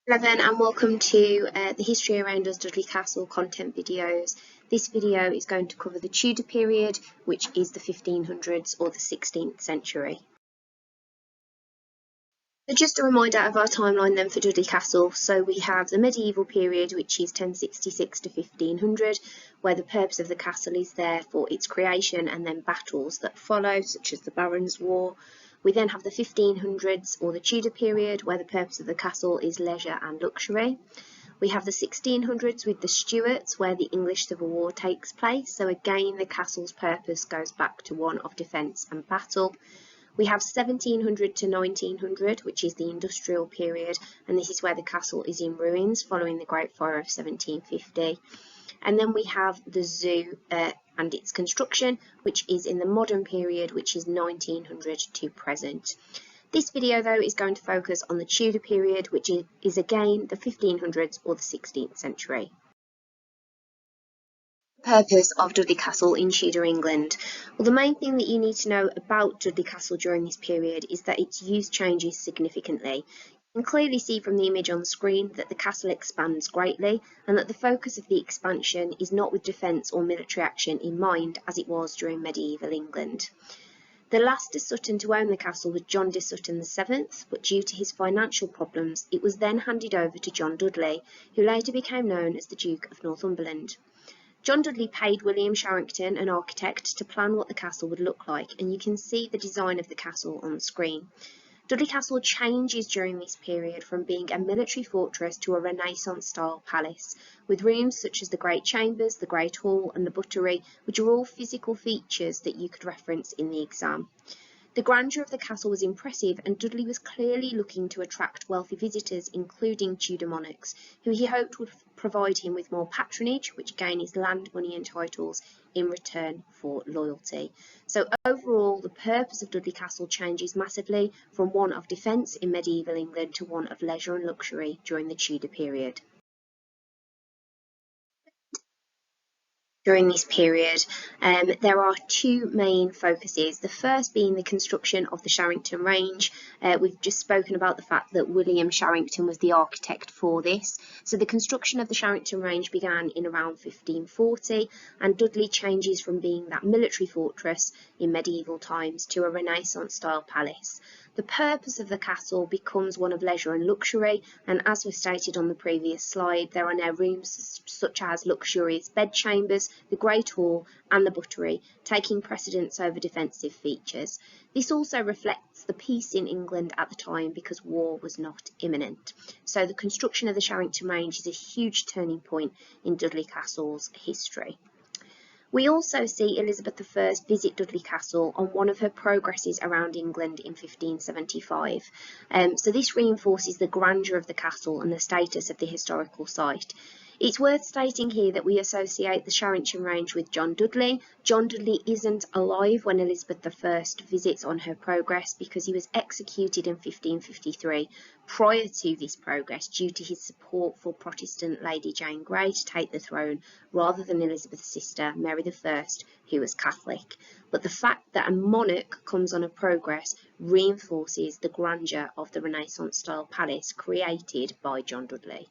Hello then, and welcome to the History Around Us Dudley Castle content videos. This video is going to cover the Tudor period, which is the 1500s or the 16th century. So just a reminder of our timeline then for Dudley Castle. So we have the medieval period, which is 1066 to 1500, where the purpose of the castle is there for its creation and then battles that follow, such as the Barons' War. We then have the 1500s or the Tudor period, where the purpose of the castle is leisure and luxury. We have the 1600s with the Stuarts, where the English Civil War takes place. So again, the castle's purpose goes back to one of defence and battle. We have 1700 to 1900, which is the industrial period, and this is where the castle is in ruins following the Great Fire of 1750. And then we have the zoo and its construction, which is in the modern period, which is 1900 to present. This video, though, is going to focus on the Tudor period, which is again the 1500s or the 16th century. Purpose of Dudley Castle in Tudor England. Well, the main thing that you need to know about Dudley Castle during this period is that its use changes significantly. You can clearly see from the image on the screen that the castle expands greatly and that the focus of the expansion is not with defence or military action in mind as it was during medieval England. The last de Sutton to own the castle was John de Sutton VII, but due to his financial problems it was then handed over to John Dudley, who later became known as the Duke of Northumberland. John Dudley paid William Sharrington, an architect, to plan what the castle would look like, and you can see the design of the castle on the screen. Dudley Castle changes during this period from being a military fortress to a Renaissance-style palace, with rooms such as the Great Chambers, the Great Hall and the Buttery, which are all physical features that you could reference in the exam. The grandeur of the castle was impressive, and Dudley was clearly looking to attract wealthy visitors, including Tudor monarchs, who he hoped would provide him with more patronage, which again is land, money and titles, in return for loyalty. So overall, the purpose of Dudley Castle changes massively from one of defence in medieval England to one of leisure and luxury during the Tudor period. During this period, there are two main focuses. The first being the construction of the Sharrington Range. We've just spoken about the fact that William Sharrington was the architect for this. So the construction of the Sharrington Range began in around 1540, and Dudley changes from being that military fortress in medieval times to a Renaissance-style palace. The purpose of the castle becomes one of leisure and luxury, and as was stated on the previous slide, there are now rooms such as luxurious bedchambers, the Great Hall and the Buttery, taking precedence over defensive features. This also reflects the peace in England at the time because war was not imminent. So the construction of the Sharrington Range is a huge turning point in Dudley Castle's history. We also see Elizabeth I visit Dudley Castle on one of her progresses around England in 1575. So this reinforces the grandeur of the castle and the status of the historical site. It's worth stating here that we associate the Sharrington Range with John Dudley. John Dudley isn't alive when Elizabeth I visits on her progress because he was executed in 1553 prior to this progress due to his support for Protestant Lady Jane Grey to take the throne rather than Elizabeth's sister Mary I, who was Catholic. But the fact that a monarch comes on a progress reinforces the grandeur of the Renaissance-style palace created by John Dudley.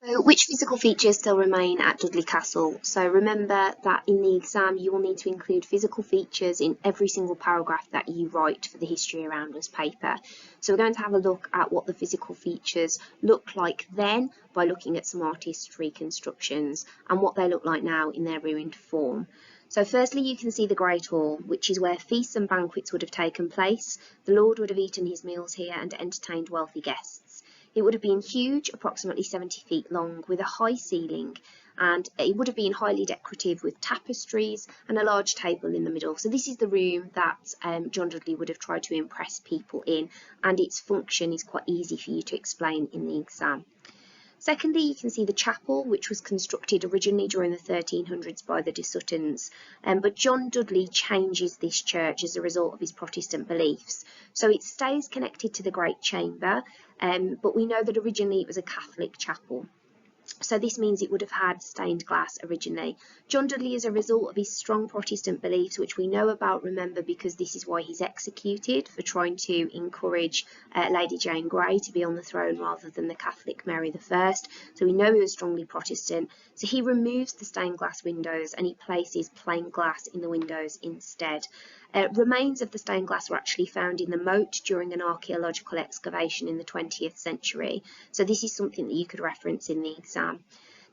So which physical features still remain at Dudley Castle? So remember that in the exam you will need to include physical features in every single paragraph that you write for the History Around Us paper. So we're going to have a look at what the physical features look like then by looking at some artists' reconstructions and what they look like now in their ruined form. So firstly, you can see the Great Hall, which is where feasts and banquets would have taken place. The Lord would have eaten his meals here and entertained wealthy guests. It would have been huge, approximately 70 feet long, with a high ceiling, and it would have been highly decorative with tapestries and a large table in the middle. So this is the room that John Dudley would have tried to impress people in, and its function is quite easy for you to explain in the exam. Secondly, you can see the chapel, which was constructed originally during the 1300s by the de Suttons, but John Dudley changes this church as a result of his Protestant beliefs. So it stays connected to the Great Chamber, but we know that originally it was a Catholic chapel. So this means it would have had stained glass originally. John Dudley, as a result of his strong Protestant beliefs, which we know about, remember, because this is why he's executed, for trying to encourage Lady Jane Grey to be on the throne rather than the Catholic Mary I. So we know he was strongly Protestant. So he removes the stained glass windows and he places plain glass in the windows instead. Remains of the stained glass were actually found in the moat during an archaeological excavation in the 20th century. So this is something that you could reference in the exam.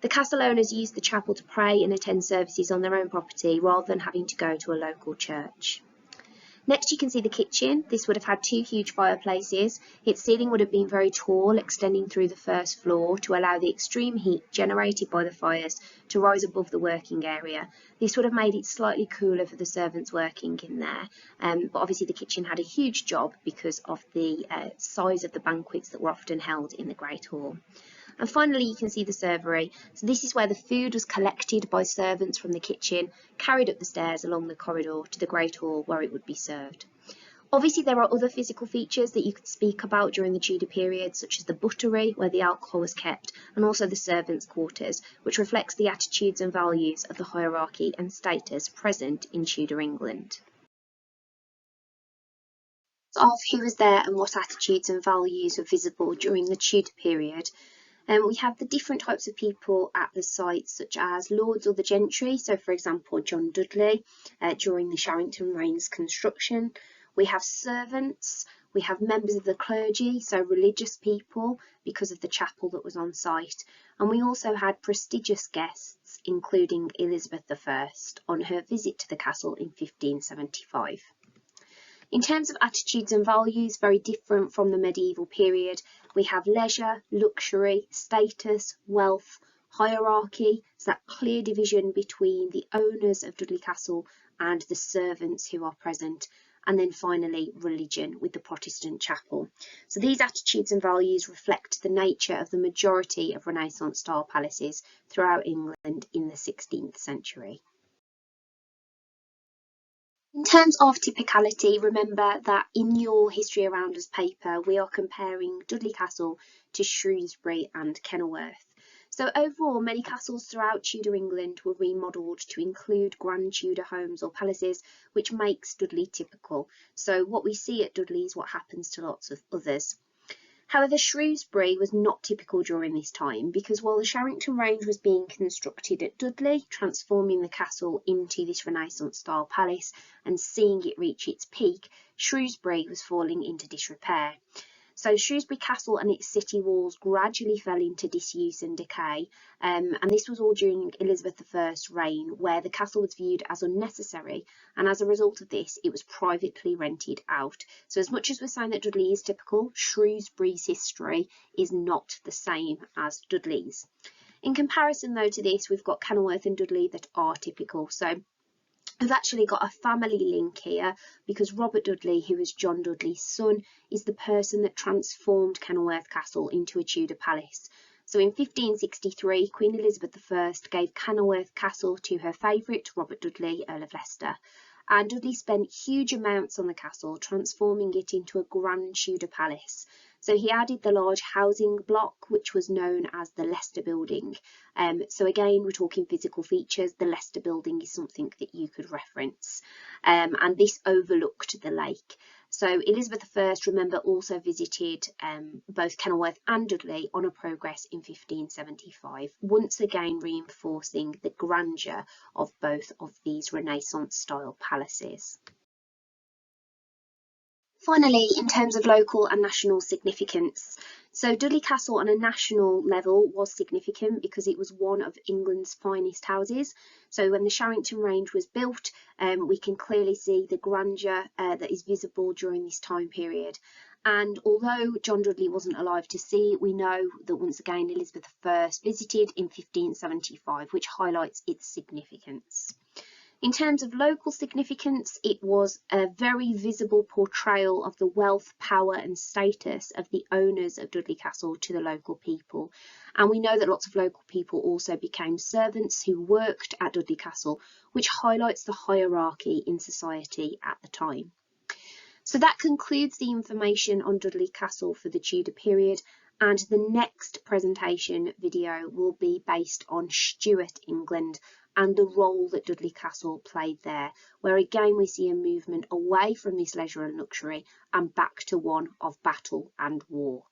The castle owners used the chapel to pray and attend services on their own property rather than having to go to a local church. Next you can see the kitchen. This would have had two huge fireplaces. Its ceiling would have been very tall, extending through the first floor to allow the extreme heat generated by the fires to rise above the working area. This would have made it slightly cooler for the servants working in there, but obviously the kitchen had a huge job because of the size of the banquets that were often held in the Great Hall. And finally, you can see the servery. So this is where the food was collected by servants from the kitchen, carried up the stairs along the corridor to the Great Hall where it would be served. Obviously, there are other physical features that you could speak about during the Tudor period, such as the buttery, where the alcohol was kept, and also the servants' quarters, which reflects the attitudes and values of the hierarchy and status present in Tudor England. Of who was there and what attitudes and values were visible during the Tudor period. We have the different types of people at the site, such as lords or the gentry, so for example John Dudley during the Sharrington Range construction. We have servants, we have members of the clergy, so religious people because of the chapel that was on site, and we also had prestigious guests including Elizabeth I on her visit to the castle in 1575. In terms of attitudes and values, very different from the medieval period, we have leisure, luxury, status, wealth, hierarchy, so that clear division between the owners of Dudley Castle and the servants who are present, and then finally religion with the Protestant chapel. So these attitudes and values reflect the nature of the majority of Renaissance style palaces throughout England in the 16th century. In terms of typicality, remember that in your History Around Us paper, we are comparing Dudley Castle to Shrewsbury and Kenilworth. So overall, many castles throughout Tudor England were remodelled to include grand Tudor homes or palaces, which makes Dudley typical. So what we see at Dudley is what happens to lots of others. However, Shrewsbury was not typical during this time because while the Sharrington Range was being constructed at Dudley, transforming the castle into this Renaissance-style palace and seeing it reach its peak, Shrewsbury was falling into disrepair. So Shrewsbury Castle and its city walls gradually fell into disuse and decay, and this was all during Elizabeth I's reign, where the castle was viewed as unnecessary, and as a result of this, it was privately rented out. So as much as we're saying that Dudley is typical, Shrewsbury's history is not the same as Dudley's. In comparison, though, to this, we've got Kenilworth and Dudley that are typical. So we've actually got a family link here because Robert Dudley, who was John Dudley's son, is the person that transformed Kenilworth Castle into a Tudor palace. So in 1563, Queen Elizabeth I gave Kenilworth Castle to her favourite, Robert Dudley, Earl of Leicester. And Dudley spent huge amounts on the castle, transforming it into a grand Tudor palace. So he added the large housing block, which was known as the Leicester Building. So again, we're talking physical features. The Leicester Building is something that you could reference. And this overlooked the lake. So Elizabeth I, remember, also visited both Kenilworth and Dudley on a progress in 1575, once again reinforcing the grandeur of both of these Renaissance-style palaces. Finally, in terms of local and national significance, so Dudley Castle on a national level was significant because it was one of England's finest houses. So when the Sharrington Range was built, we can clearly see the grandeur that is visible during this time period. And although John Dudley wasn't alive to see it, we know that once again Elizabeth I visited in 1575, which highlights its significance. In terms of local significance, it was a very visible portrayal of the wealth, power and status of the owners of Dudley Castle to the local people. And we know that lots of local people also became servants who worked at Dudley Castle, which highlights the hierarchy in society at the time. So that concludes the information on Dudley Castle for the Tudor period. And the next presentation video will be based on Stuart England and the role that Dudley Castle played there, where again we see a movement away from this leisure and luxury and back to one of battle and war.